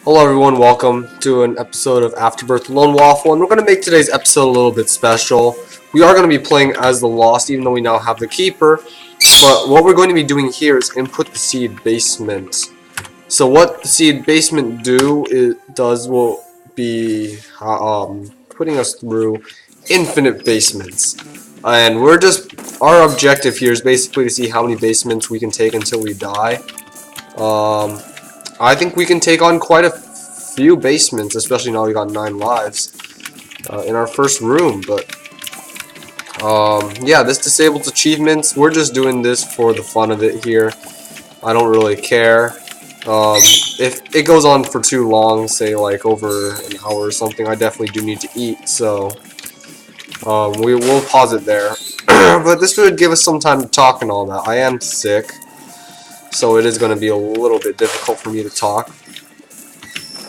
Hello everyone, welcome to an episode of Afterbirth Lone Waffle, and we're going to make today's episode a little bit special. We are going to be playing as the Lost, even though we now have the Keeper, but what we're going to be doing here is input the seed basement. So what the seed basement will be putting us through infinite basements. And our objective here is basically to see how many basements we can take until we die. I think we can take on quite a few basements, especially now we got 9 lives in our first room. But yeah, this disabled achievements, we're just doing this for the fun of it here. I don't really care. If it goes on for too long, say like over an hour or something, I definitely do need to eat, so we will pause it there. But this would give us some time to talk and all that. I am sick, so it is going to be a little bit difficult for me to talk.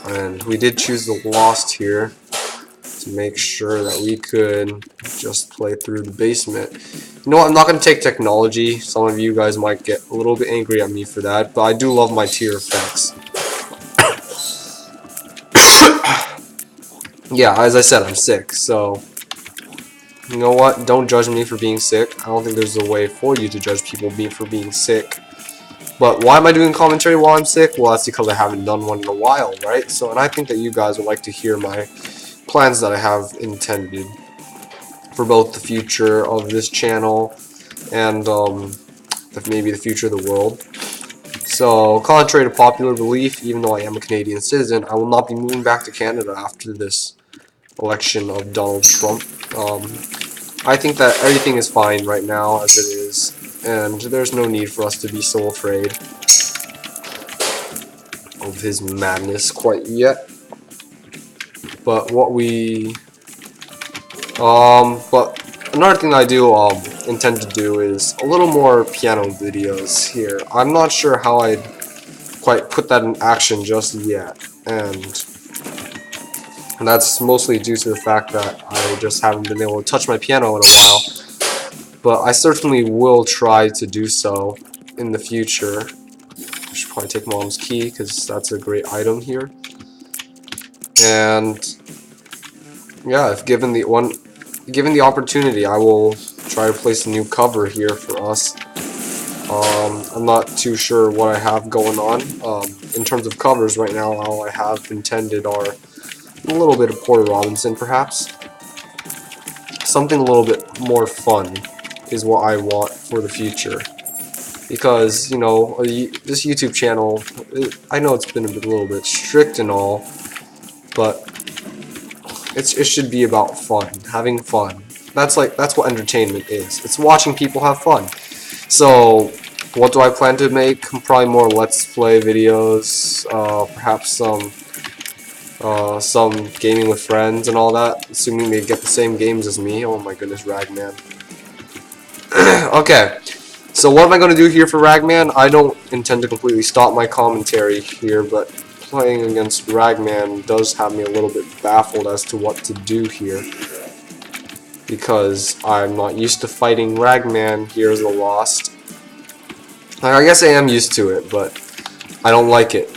And we did choose the Lost here to make sure that we could just play through the basement. You know what, I'm not going to take technology. Some of you guys might get a little bit angry at me for that, but I do love my tier effects. Yeah, as I said, I'm sick, so you know what, don't judge me for being sick. I don't think there's a way for you to judge people for being sick. But why am I doing commentary while I'm sick? Well, that's because I haven't done one in a while, right? So, and I think that you guys would like to hear my plans that I have intended for both the future of this channel and maybe the future of the world. So, contrary to popular belief, even though I am a Canadian citizen, I will not be moving back to Canada after this election of Donald Trump. I think that everything is fine right now as it is, and there's no need for us to be so afraid of his madness quite yet. But another thing I do intend to do is a little more piano videos here. I'm not sure how I'd quite put that in action just yet, and that's mostly due to the fact that I just haven't been able to touch my piano in a while. But I certainly will try to do so in the future. I should probably take Mom's key because that's a great item here. And yeah, if given the opportunity, I will try to place a new cover here for us. I'm not too sure what I have going on in terms of covers right now. All I have intended are a little bit of Porter Robinson, perhaps. Something a little bit more fun is what I want for the future, because you know, this YouTube channel, I know it's been a little bit strict and all, but it should be about fun, having fun. That's what entertainment is. It's watching people have fun. So what do I plan to make? Probably more Let's Play videos, perhaps some gaming with friends and all that, assuming they get the same games as me. Oh my goodness, Ragman. Okay, so what am I going to do here for Ragman? I don't intend to completely stop my commentary here, but playing against Ragman does have me a little bit baffled as to what to do here, because I'm not used to fighting Ragman here as the Lost. I guess I am used to it, but I don't like it.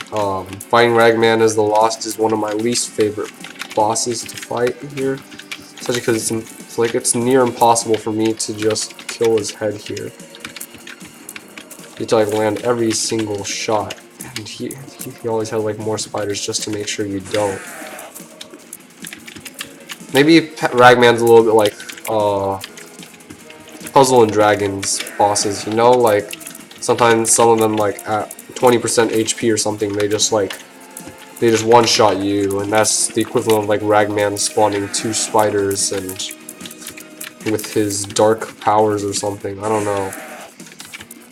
Fighting Ragman as the Lost is one of my least favorite bosses to fight here, especially because it's near impossible for me to just kill his head here. You have to like land every single shot, and he always has like more spiders just to make sure you don't. Maybe Ragman's a little bit like Puzzle and Dragons bosses, you know, like sometimes some of them like at 20% HP or something, they just one-shot you, and that's the equivalent of like Ragman spawning 2 spiders and with his dark powers or something. I don't know,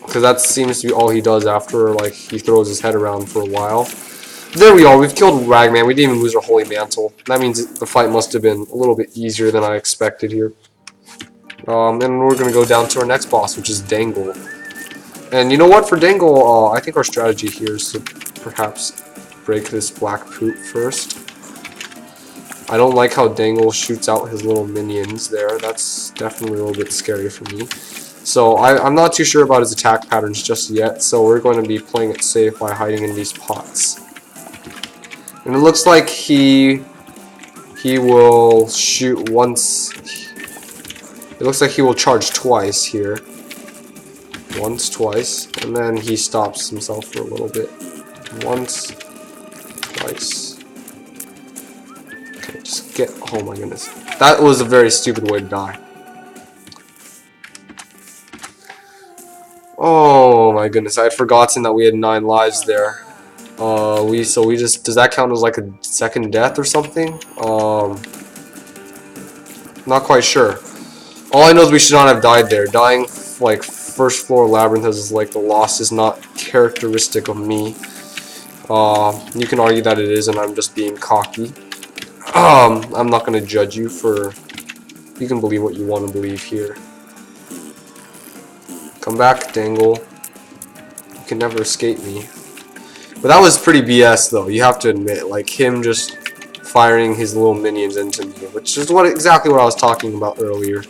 because that seems to be all he does after like he throws his head around for a while. There we are, we've killed Ragman. We didn't even lose our Holy Mantle. That means the fight must have been a little bit easier than I expected here. And we're gonna go down to our next boss, which is Dangle. And you know what, for Dangle, I think our strategy here is to perhaps break this black poop first. I don't like how Dangle shoots out his little minions there. That's definitely a little bit scary for me. So I'm not too sure about his attack patterns just yet, so we're going to be playing it safe by hiding in these pots. And it looks like he will shoot once. It looks like he will charge twice here. Once, twice, and then he stops himself for a little bit. Once, twice. Okay, just get. Oh my goodness. That was a very stupid way to die. Oh my goodness, I had forgotten that we had 9 lives there. So we just, does that count as like a second death or something? Not quite sure. All I know is we should not have died there. Dying like first floor labyrinth is like the loss is not characteristic of me. You can argue that it is, and I'm just being cocky. I'm not gonna judge you for. You can believe what you want to believe here. Come back, Dangle. You can never escape me. But that was pretty BS, though. You have to admit, like him just firing his little minions into me, which is exactly what I was talking about earlier.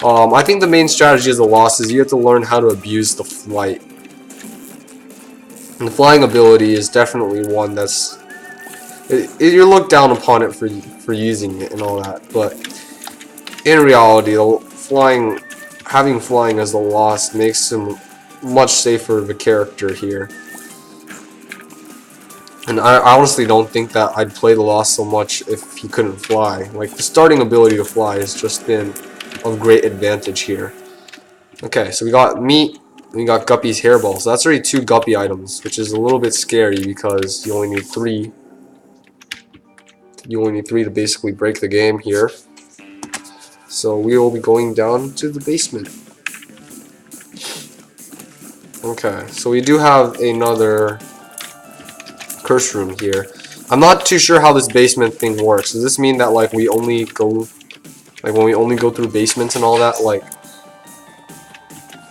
I think the main strategy of the loss is you have to learn how to abuse the flight. And the flying ability is definitely one that's you're looked down upon it for using it and all that, but in reality, having flying as the loss makes him much safer of a character here. And I honestly don't think that I'd play the loss so much if he couldn't fly. Like the starting ability to fly has just been of great advantage here. Okay, so we got meat. We got Guppy's hairball. So that's already 2 Guppy items, which is a little bit scary because you only need 3. You only need 3 to basically break the game here. So we will be going down to the basement. Okay, so we do have another curse room here. I'm not too sure how this basement thing works. Does this mean that like we only go, like when we only go through basements and all that, like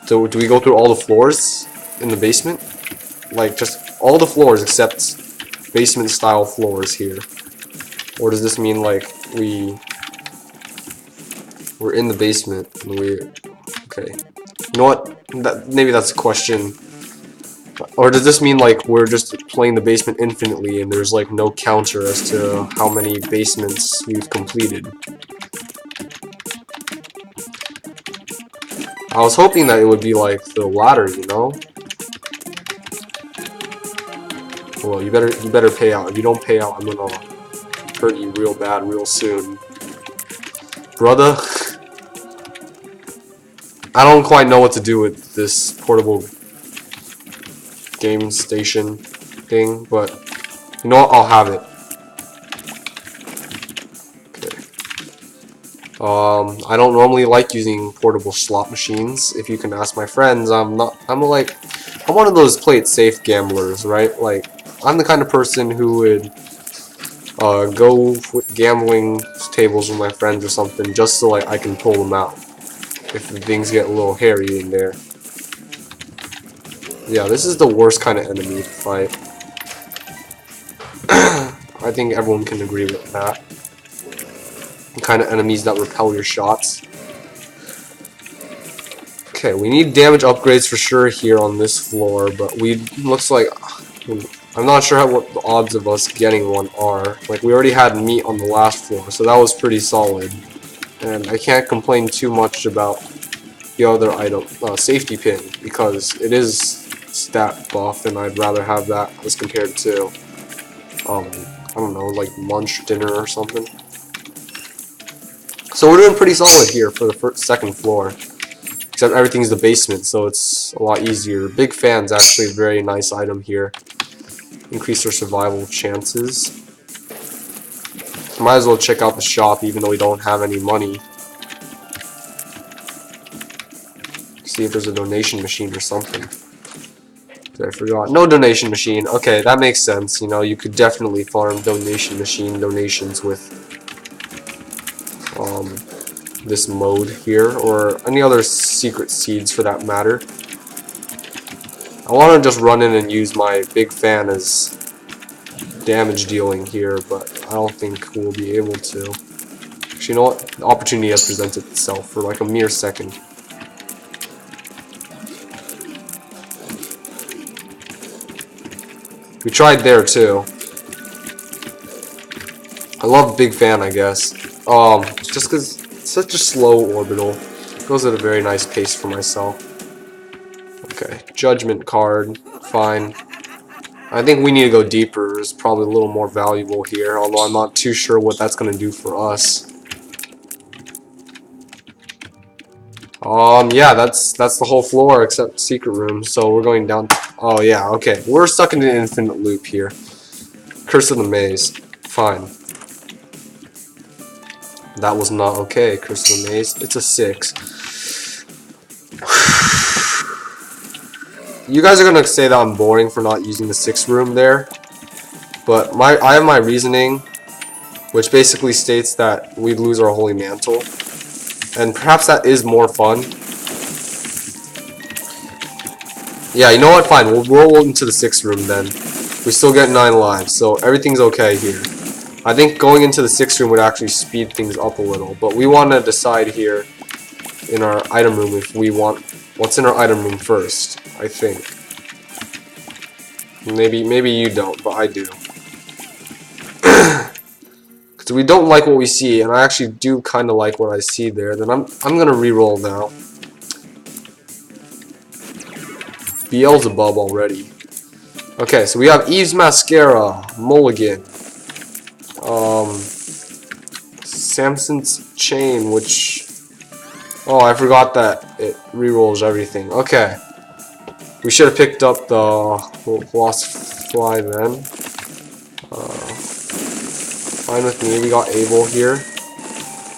do we go through all the floors in the basement? Like just all the floors except basement style floors here? Or does this mean like we're in the basement and okay. You know what? Maybe that's a question. Or does this mean like we're just playing the basement infinitely and there's like no counter as to how many basements we've completed? I was hoping that it would be like the latter, you know? Well, you better pay out. If you don't pay out, I'm gonna hurt you real bad real soon. Brother, I don't quite know what to do with this portable game station thing, but you know what? I'll have it. Okay. I don't normally like using portable slot machines. If you can ask my friends, I'm one of those play it safe gamblers, right? Like, I'm the kind of person who would go with gambling tables with my friends or something just so like I can pull them out if things get a little hairy in there. Yeah, this is the worst kind of enemy to fight. I think everyone can agree with that. The kind of enemies that repel your shots. Okay, we need damage upgrades for sure here on this floor, but looks like I'm not sure what the odds of us getting one are. Like we already had meat on the last floor, so that was pretty solid. And I can't complain too much about the other item, safety pin, because it is stat buff, and I'd rather have that as compared to, I don't know, like lunch, dinner, or something. So we're doing pretty solid here for the second floor, except everything's the basement, so it's a lot easier. Big Fan's actually a very nice item here. Increase our survival chances. Might as well check out the shop, even though we don't have any money. See if there's a donation machine or something. I forgot. No donation machine. Okay, that makes sense. You know, you could definitely farm donation machine donations with this mode here, or any other secret seeds for that matter. I want to just run in and use my Big Fan as damage dealing here, but I don't think we'll be able to. Actually, you know what? The opportunity has presented itself for like a mere second. We tried there too. I love Big Fan, I guess. Just because it's such a slow orbital. It goes at a very nice pace for myself. Okay, Judgment card. Fine. I think we need to go deeper. It's probably a little more valuable here, although I'm not too sure what that's going to do for us. Yeah, that's the whole floor except secret room. So we're going down. Oh yeah, okay. We're stuck in an infinite loop here. Curse of the Maze. Fine. That was not okay. Curse of the Maze. It's a 6. You guys are gonna say that I'm boring for not using the 6th room there, but I have my reasoning, which basically states that we'd lose our Holy Mantle, and perhaps that is more fun. Yeah, you know what? Fine, we'll roll into the 6th room then. We still get 9 lives, so everything's okay here. I think going into the 6th room would actually speed things up a little, but we want to decide here in our item room if we want what's in our item room first. I think maybe you don't, but I do. Because we don't like what we see, and I actually do kind of like what I see there. Then I'm gonna re-roll now. Beelzebub already. Okay, so we have Eve's Mascara, Mulligan, Samson's Chain, which, oh, I forgot that it re-rolls everything. Okay, we should have picked up the Lost Fly then. Fine with me. We got Abel here.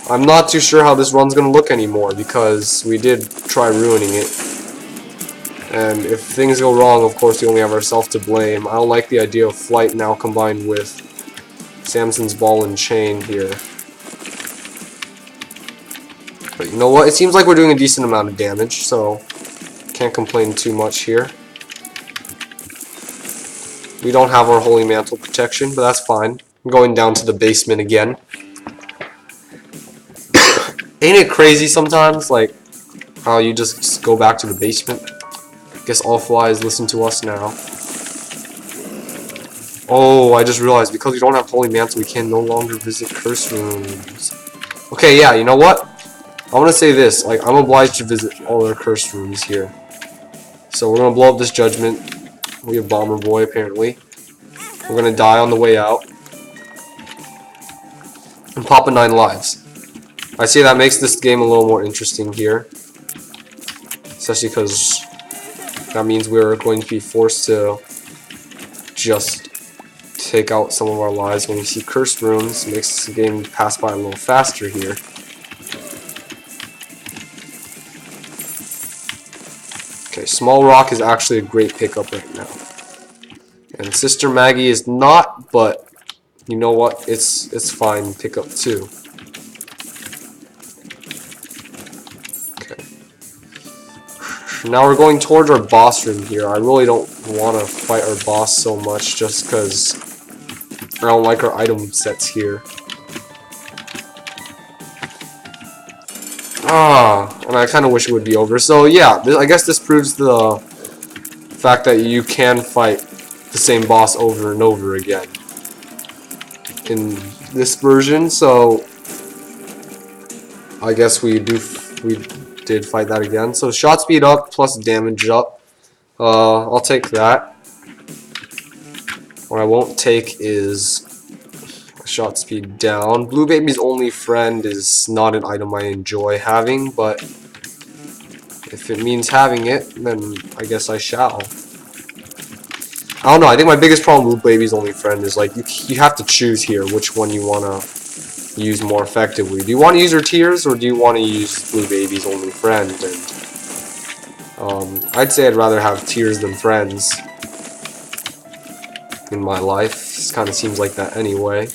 I'm not too sure how this run's gonna look anymore because we did try ruining it. And if things go wrong, of course, we only have ourselves to blame. I don't like the idea of Flight now combined with Samson's Ball and Chain here. But you know what? It seems like we're doing a decent amount of damage, so can't complain too much here. We don't have our Holy Mantle protection, but that's fine. I'm going down to the basement again. Ain't it crazy sometimes, like, how you just go back to the basement? Guess all flies listen to us now. Oh, I just realized because we don't have Holy Mantle, we can no longer visit curse rooms. Okay, yeah, you know what? I want to say this, like, I'm obliged to visit all our curse rooms here. So we're gonna blow up this Judgment. We have Bomber Boy apparently. We're gonna die on the way out. And pop a 9 lives. I say that makes this game a little more interesting here. Especially because that means we're going to be forced to just take out some of our lives when we see cursed rooms. It makes the game pass by a little faster here. Okay, Small Rock is actually a great pickup right now. And Sister Maggie is not, but you know what? It's fine pickup too. Now we're going towards our boss room here. I really don't want to fight our boss so much just because I don't like our item sets here. And I kind of wish it would be over. So yeah, I guess this proves the fact that you can fight the same boss over and over again in this version. So I guess we did fight that again. So shot speed up plus damage up. I'll take that. What I won't take is shot speed down. Blue Baby's only friend is not an item I enjoy having, but if it means having it, then I guess I shall. I don't know, I think my biggest problem with Blue Baby's only friend is like you have to choose here which one you want to use more effectively. Do you want to use her tears or do you want to use Blue Baby's only friend? And I'd say I'd rather have tears than friends in my life. This kind of seems like that anyway.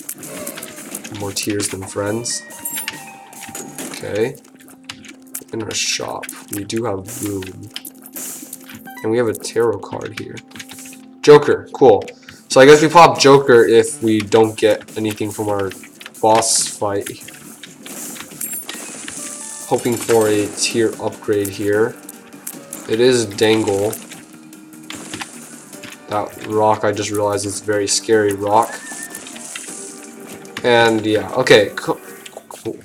More tears than friends. Okay. In our shop, we do have room. And we have a tarot card here. Joker, cool. So I guess we pop Joker if we don't get anything from our boss fight. Hoping for a tier upgrade here. It is Dangle. That rock, I just realized, is a very scary rock. And yeah, okay.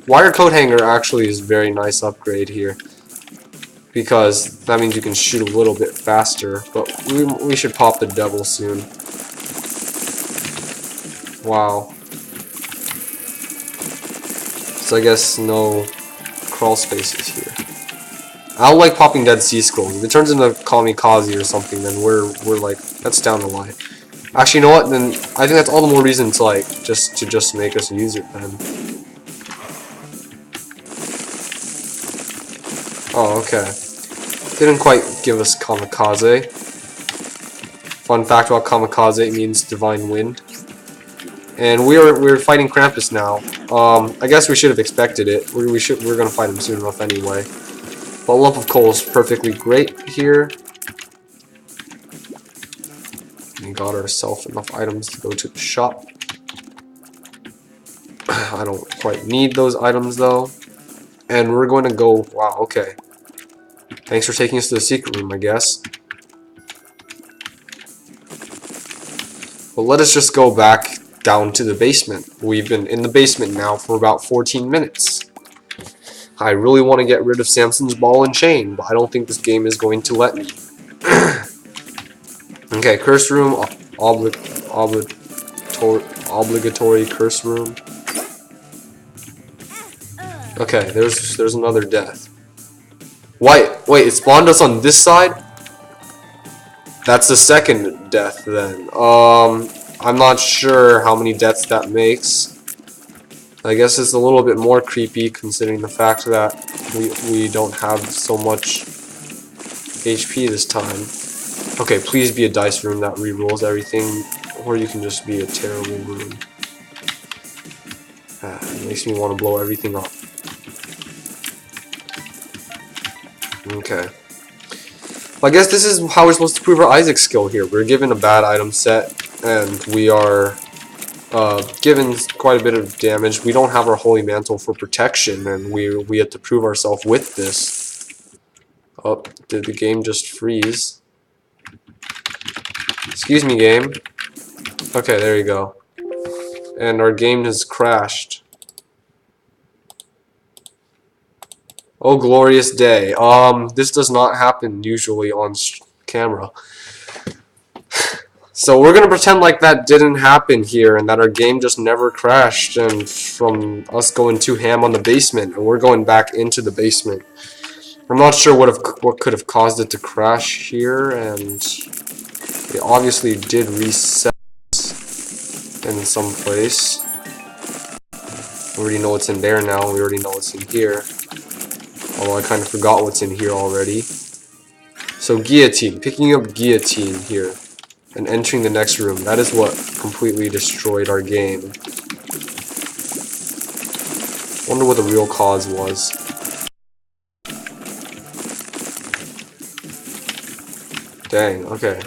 Wire coat hanger actually is a very nice upgrade here, because that means you can shoot a little bit faster. But we should pop the devil soon. Wow. So I guess no crawl spaces here. I don't like popping Dead Sea Scrolls. If it turns into Kamikaze or something, then we're like, that's down the line. Actually, you know what? Then I think that's all the more reason to like just make us use it then. Oh, okay. Didn't quite give us Kamikaze. Fun fact about Kamikaze, it means Divine Wind. And we're fighting Krampus now. I guess we should have expected it. We're gonna fight him soon enough anyway. But lump of coal is perfectly great here. We got ourselves enough items to go to the shop. I don't quite need those items though. And we're going to go. Wow. Okay. Thanks for taking us to the secret room, I guess. Well, let us just go back down to the basement. We've been in the basement now for about 14 minutes. I really want to get rid of Samson's ball and chain, but I don't think this game is going to let me. Okay, curse room, obligatory curse room. Okay, there's another death. Wait, it spawned us on this side? That's the second death then. I'm not sure how many deaths that makes. I guess it's a little bit more creepy considering the fact that we don't have so much HP this time. Okay, please be a dice room that rerolls everything, or you can just be a terrible room. It makes me want to blow everything up. Okay. Well, I guess this is how we're supposed to prove our Isaac skill here. We're given a bad item set, and we are given quite a bit of damage. We don't have our Holy Mantle for protection, and we have to prove ourselves with this. Oh, did the game just freeze? Excuse me, game. Okay, there you go. And our game has crashed. Oh, glorious day. This does not happen usually on camera. So we're gonna pretend like that didn't happen here and that our game just never crashed, and from us going too ham on the basement, and we're going back into the basement. I'm not sure what could have caused it to crash here, and it obviously did reset in some place. We already know what's in there now. We already know what's in here. Although I kind of forgot what's in here already. So guillotine, picking up guillotine here and entering the next room. That is what completely destroyed our game. Wonder what the real cause was. Dang, okay.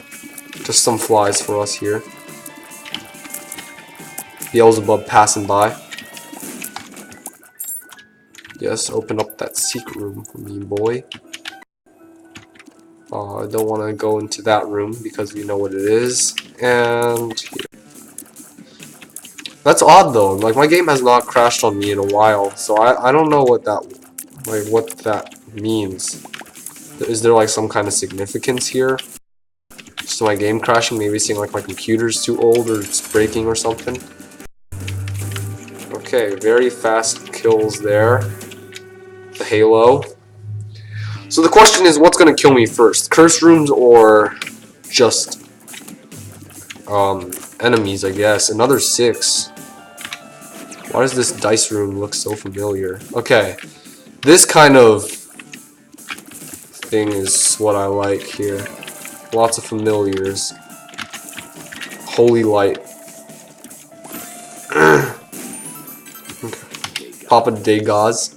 Just some flies for us here. Beelzebub passing by. Yes, open up that secret room for me, boy. I don't want to go into that room because we know what it is. And here. That's odd though. Like, my game has not crashed on me in a while, so I don't know what that means. Is there like some kind of significance here? Just my game crashing, maybe saying like my computer's too old or it's breaking or something. Okay, very fast kills there. The Halo. So the question is, what's gonna kill me first? Curse rooms or just enemies, I guess. Another 6. Why does this dice room look so familiar? Okay. This kind of thing is what I like here. Lots of familiars. Holy light. Okay. Papa de Gaz.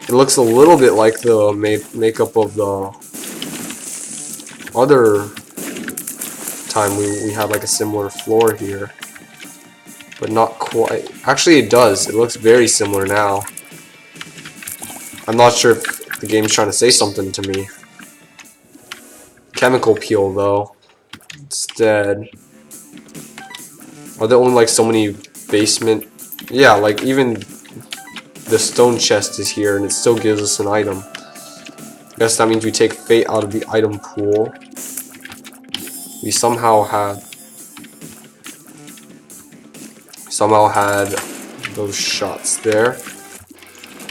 It looks a little bit like the makeup of the other time we had like a similar floor here. But not quite. Actually, it does. It looks very similar now. I'm not sure if the game's trying to say something to me. Chemical peel, though. Instead. Are there only like so many basement. Yeah, like even the stone chest is here and it still gives us an item. I guess that means we take fate out of the item pool. We somehow had those shots there.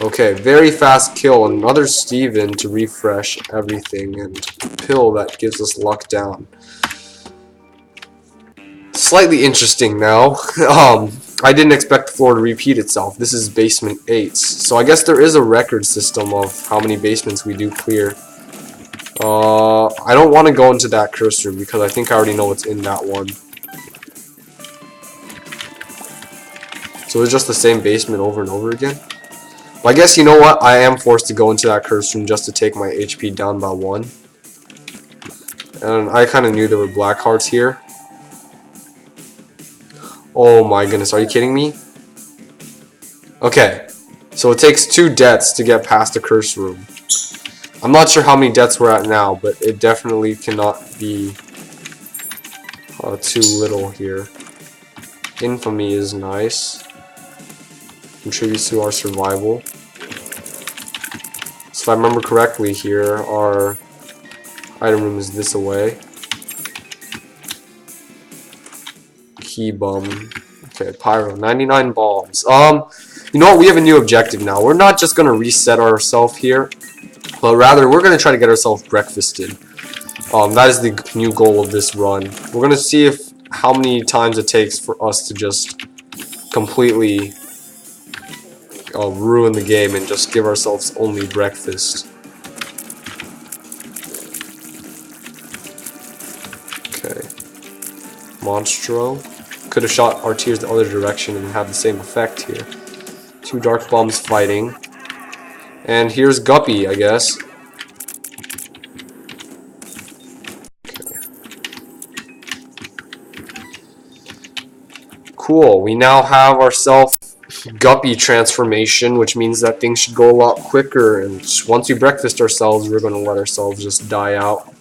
Okay, very fast kill. Another Steven to refresh everything, and pill that gives us luck down. Slightly interesting now. I didn't expect the floor to repeat itself. This is basement 8, so I guess there is a record system of how many basements we do clear. I don't want to go into that curse room because I think I already know what's in that one. So it's just the same basement over and over again. But I guess, you know what, I am forced to go into that curse room just to take my HP down by 1. And I kind of knew there were black hearts here. Oh my goodness, are you kidding me? Okay, so it takes 2 deaths to get past the curse room. I'm not sure how many deaths we're at now, but it definitely cannot be too little here. Infamy is nice. Contributes to our survival. So if I remember correctly here, our item room is this away. Key bum. Okay, pyro. 99 bombs. You know what? We have a new objective now. We're not just gonna reset ourselves here, but rather we're gonna try to get ourselves breakfasted. That is the new goal of this run. We're gonna see how many times it takes for us to just completely ruin the game and just give ourselves only breakfast. Okay. Monstro. Could have shot our tears the other direction and have the same effect here. 2 dark bombs fighting. And here's Guppy, I guess. Okay. Cool. We now have ourselves Guppy transformation, which means that things should go a lot quicker. And once we breakfast ourselves, we're going to let ourselves just die out.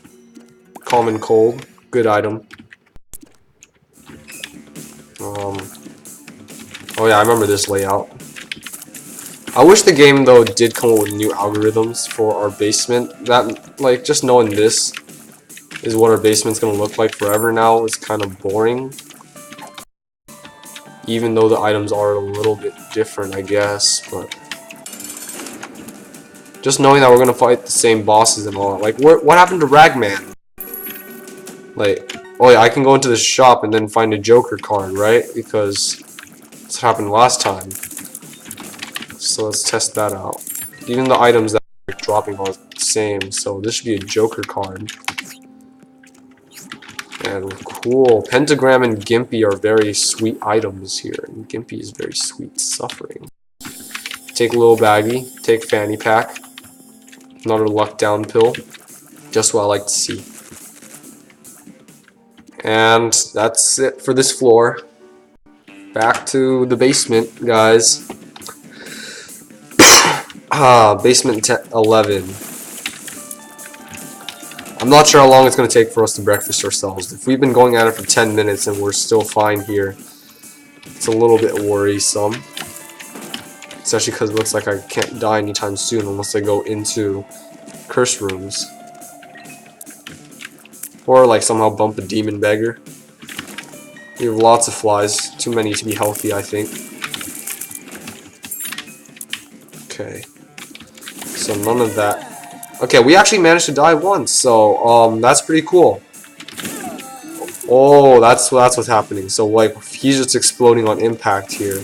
Common cold. Good item. Oh yeah, I remember this layout. I wish the game, though, did come up with new algorithms for our basement. That, like, just knowing this is what our basement's gonna look like forever now is kind of boring. Even though the items are a little bit different, I guess, but just knowing that we're gonna fight the same bosses and all that. Like, what happened to Ragman? Like, oh yeah, I can go into the shop and then find a Joker card, right? Because that's what happened last time. So let's test that out. Even the items that are dropping are the same, so this should be a Joker card. And cool. Pentagram and Gimpy are very sweet items here. And Gimpy is very sweet suffering. Take Little Baggy. Take Fanny Pack. Another luck down pill. Just what I like to see. And that's it for this floor. Back to the basement, guys. Basement 11. I'm not sure how long it's going to take for us to breakfast ourselves. If we've been going at it for 10 minutes and we're still fine here, it's a little bit worrisome. Especially because it looks like I can't die anytime soon unless I go into curse rooms. Or like somehow bump a demon beggar. We have lots of flies. Too many to be healthy, I think. Okay. So none of that. Okay, we actually managed to die once, so that's pretty cool. Oh, that's what's happening. So like he's just exploding on impact here.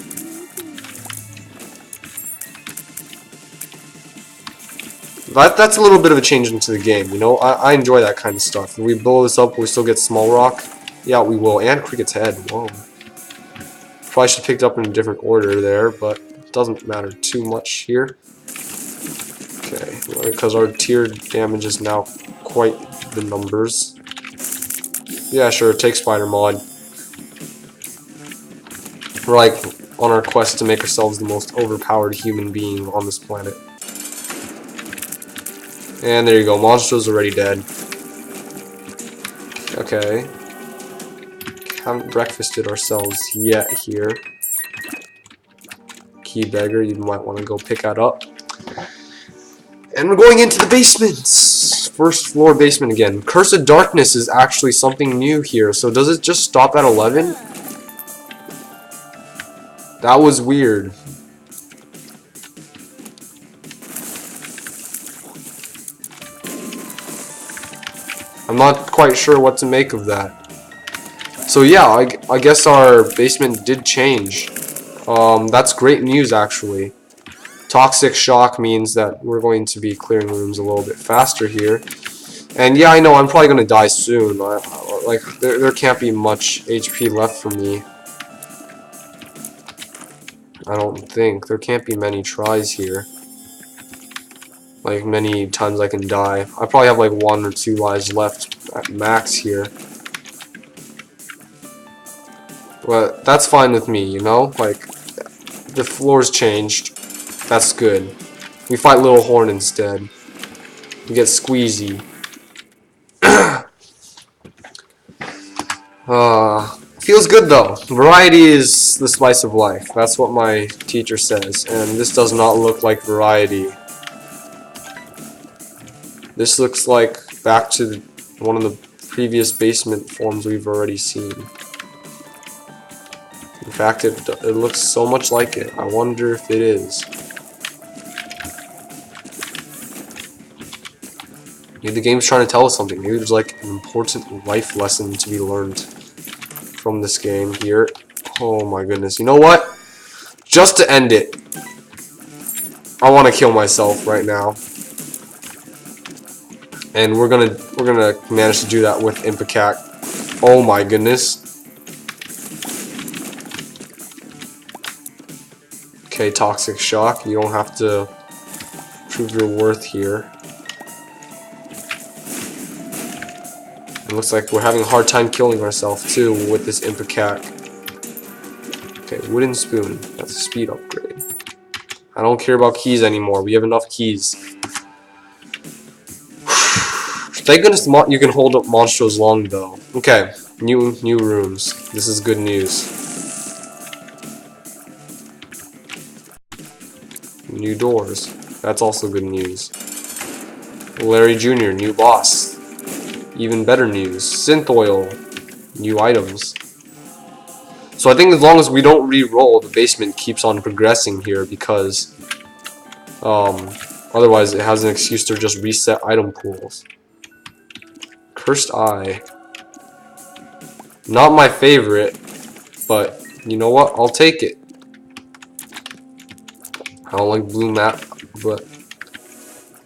That's a little bit of a change into the game, you know. I enjoy that kind of stuff. If we blow this up, will we still get Small Rock? Yeah, we will. And Cricket's head. Whoa. Probably should have picked up in a different order there, but it doesn't matter too much here. Okay, because our tier damage is now quite the numbers. Yeah, sure, take Spider Mod. We're like on our quest to make ourselves the most overpowered human being on this planet. And there you go, Monstro's already dead. Okay. Haven't breakfasted ourselves yet here. key beggar. You might want to go pick that up. And we're going into the basements. First floor basement again. Curse of Darkness is actually something new here. So does it just stop at 11? That was weird. I'm not quite sure what to make of that. So yeah, I guess our basement did change. That's great news actually. Toxic shock means that we're going to be clearing rooms a little bit faster here. And yeah, I know I'm probably going to die soon. Like, there can't be much HP left for me. I don't think. There can't be many tries here. Like, many times I can die. I probably have like 1 or 2 lives left at max here. But that's fine with me, you know? Like, the floor's changed. That's good. We fight Little Horn instead. We get Squeezy. Feels good though. Variety is the spice of life. That's what my teacher says. And this does not look like variety. This looks like back to one of the previous basement forms we've already seen. In fact, it looks so much like it. I wonder if it is. Maybe the game's trying to tell us something. Maybe there's like an important life lesson to be learned from this game here. Oh my goodness. You know what? Just to end it, I want to kill myself right now. And we're gonna manage to do that with Impact. Oh my goodness. Okay, Toxic Shock. You don't have to prove your worth here. It looks like we're having a hard time killing ourselves too with this Impact. Okay, wooden spoon. That's a speed upgrade. I don't care about keys anymore. We have enough keys. Thank goodness you can hold up monsters long though. Okay, new rooms. This is good news. New doors. That's also good news. Larry Jr., new boss. Even better news. Synth oil. New items. So I think as long as we don't re-roll, the basement keeps on progressing here because otherwise it has an excuse to just reset item pools. Cursed Eye. Not my favorite, but you know what? I'll take it. I don't like blue map, but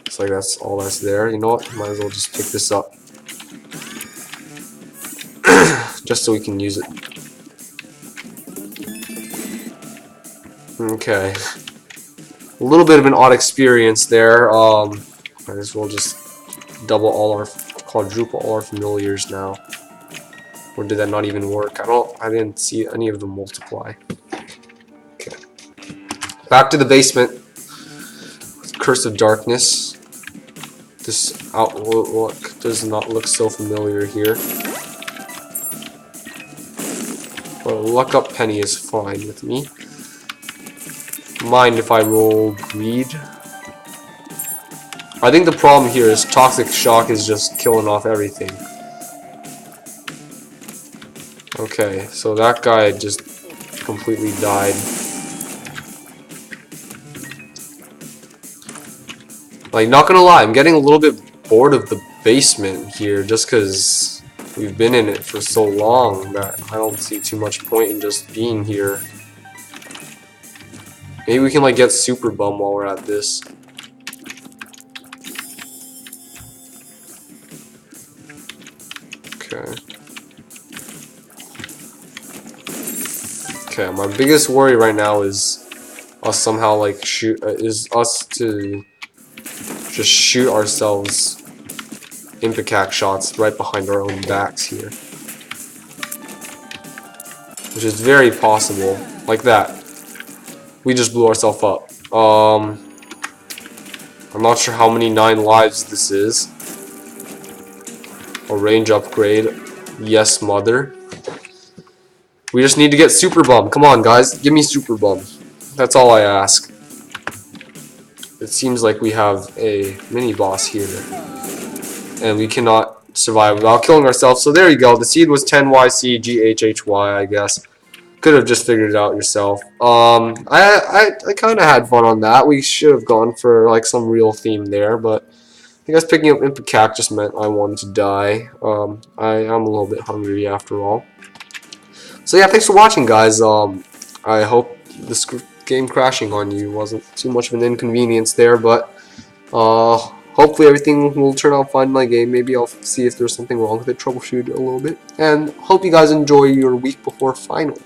it's like that's all that's there. You know what? Might as well just pick this up. Just so we can use it. Okay. A little bit of an odd experience there. I guess we'll just quadruple all our familiars now. Or did that not even work? I didn't see any of them multiply. Okay. Back to the basement. Curse of Darkness. This outlook does not look so familiar here. But a luck up penny is fine with me. Mind if I roll greed? I think the problem here is Toxic Shock is just killing off everything. Okay, so that guy just completely died. Like, not gonna lie, I'm getting a little bit bored of the basement here just because we've been in it for so long that I don't see too much point in just being here. Maybe we can like get Super Bum while we're at this. Okay. Okay, my biggest worry right now is us somehow like is us to just shoot ourselves Impact shots right behind our own backs here. Which is very possible. Like that. We just blew ourselves up. I'm not sure how many 9 lives this is. A range upgrade. Yes, mother. We just need to get Super Bum. Come on, guys. Give me Super Bum. That's all I ask. It seems like we have a mini boss here, and we cannot survive without killing ourselves. So there you go. The seed was 10YCGHHY, I guess. Could have just figured it out yourself. I kind of had fun on that. We should have gone for like some real theme there, but I guess picking up Impact just meant I wanted to die. I am a little bit hungry after all. So yeah, thanks for watching, guys. I hope this game crashing on you wasn't too much of an inconvenience there, but hopefully everything will turn out fine in my game. Maybe I'll see if there's something wrong with it, troubleshoot it a little bit, and hope you guys enjoy your week before final.